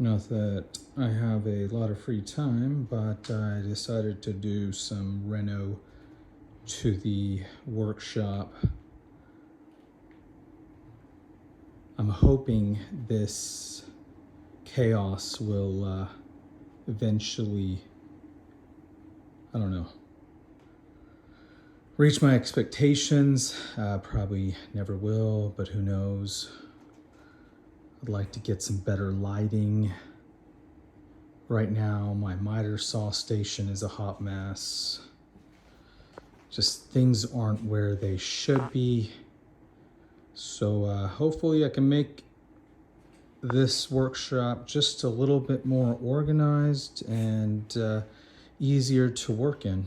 Not that I have a lot of free time, but I decided to do some reno to the workshop. I'm hoping this chaos will eventually, I don't know, reach my expectations. Probably never will, but who knows. I'd like to get some better lighting. Right now, my miter saw station is a hot mess. Just things aren't where they should be. So hopefully I can make this workshop just a little bit more organized and easier to work in.